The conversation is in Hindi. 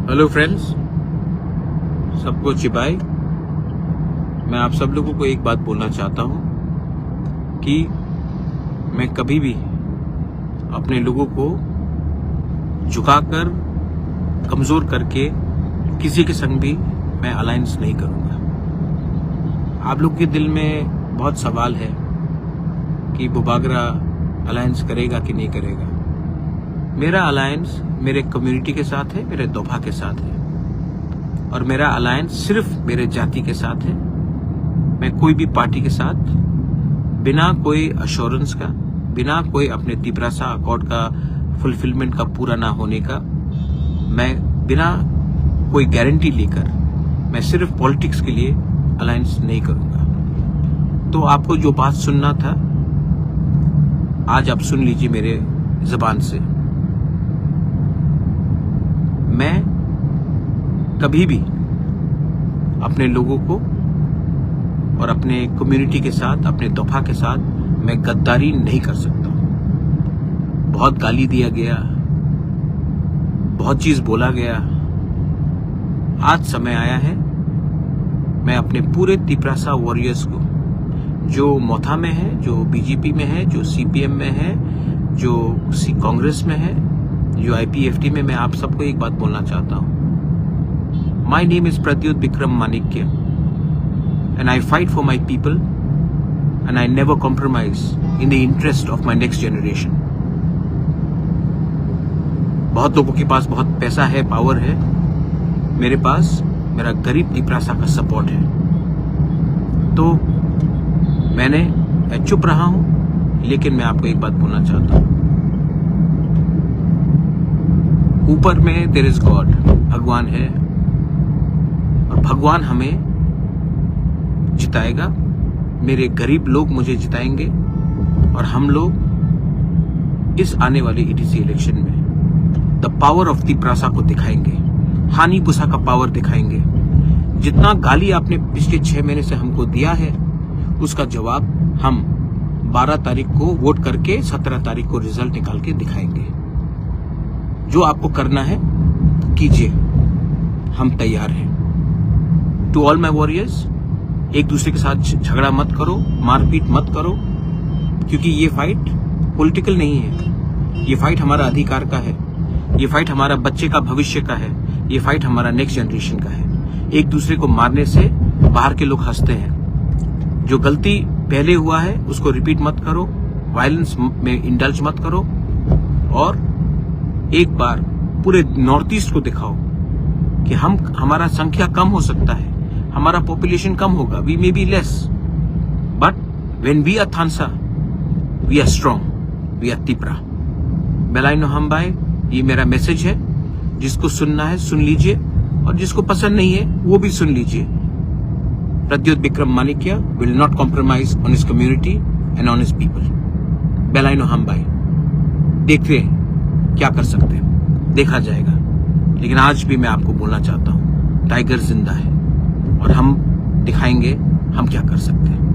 हेलो फ्रेंड्स, सबको चिबाई। मैं आप सब लोगों को एक बात बोलना चाहता हूं कि मैं कभी भी अपने लोगों को झुकाकर, कमजोर करके किसी के संग भी मैं अलायंस नहीं करूंगा। आप लोग के दिल में बहुत सवाल है कि बुबागरा अलायंस करेगा कि नहीं करेगा। मेरा अलायंस मेरे कम्युनिटी के साथ है, मेरे दोफा के साथ है, और मेरा अलायंस सिर्फ मेरे जाति के साथ है। मैं कोई भी पार्टी के साथ बिना कोई अश्योरेंस का, बिना कोई अपने तिपरासा अकॉर्ड का फुलफिलमेंट का पूरा ना होने का, मैं बिना कोई गारंटी लेकर मैं सिर्फ पॉलिटिक्स के लिए अलायंस नहीं करूंगा। तो आपको जो बात सुनना था आज आप सुन लीजिए मेरे जुबान से। मैं कभी भी अपने लोगों को और अपने कम्युनिटी के साथ, अपने दोफा के साथ मैं गद्दारी नहीं कर सकता। बहुत गाली दिया गया, बहुत चीज बोला गया। आज समय आया है मैं अपने पूरे तिपरासा वॉरियर्स को, जो मोथा में है, जो बीजेपी में है, जो सीपीएम में है, जो कांग्रेस में है, जो आईपीएफटी में, मैं आप सबको एक बात बोलना चाहता हूं। My name is Pradyot Vikram Manikya and I fight for my people and I never compromise in the interest of my next generation. बहुत लोगों के पास बहुत पैसा है, पावर है, मेरे पास मेरा गरीब तिपरासा का सपोर्ट है। तो मैं चुप रहा हूं, लेकिन मैं आपको एक बात बोलना चाहता हूं। ऊपर में देयर इज गॉड, भगवान है, और भगवान हमें जिताएगा। मेरे गरीब लोग मुझे जिताएंगे, और हम लोग इस आने वाले ईटीसी इलेक्शन में द पावर ऑफ तिपरासा को दिखाएंगे, हानि बुसा का पावर दिखाएंगे। जितना गाली आपने पिछले 6 महीने से हमको दिया है, उसका जवाब हम 12 तारीख को वोट करके 17 तारीख को रिजल्ट निकाल के दिखाएंगे। जो आपको करना है कीजिए, हम तैयार हैं। टू ऑल माई वॉरियर्स, एक दूसरे के साथ झगड़ा मत करो, मारपीट मत करो, क्योंकि ये फाइट पॉलिटिकल नहीं है। ये फाइट हमारा अधिकार का है, ये फाइट हमारा बच्चे का भविष्य का है, ये फाइट हमारा नेक्स्ट जनरेशन का है। एक दूसरे को मारने से बाहर के लोग हंसते हैं। जो गलती पहले हुआ है उसको रिपीट मत करो, वायलेंस में इंडल्ज मत करो, और एक बार पूरे नॉर्थ ईस्ट को दिखाओ कि हमारा संख्या कम हो सकता है, हमारा पॉपुलेशन कम होगा, we may be less, but when we are थानसा we are strong, we are Tipra. बेलाइनो हमबाई, ये मेरा मैसेज है। जिसको सुनना है सुन लीजिए, और जिसको पसंद नहीं है वो भी सुन लीजिए। Pradyot Vikram Manikya will not compromise on his community and on his people. बेलाइनो हमबाई, देखते हैं क्या कर सकते हैं, देखा जाएगा। लेकिन आज भी मैं आपको बोलना चाहता हूं, टाइगर जिंदा है, और हम दिखाएंगे हम क्या कर सकते हैं।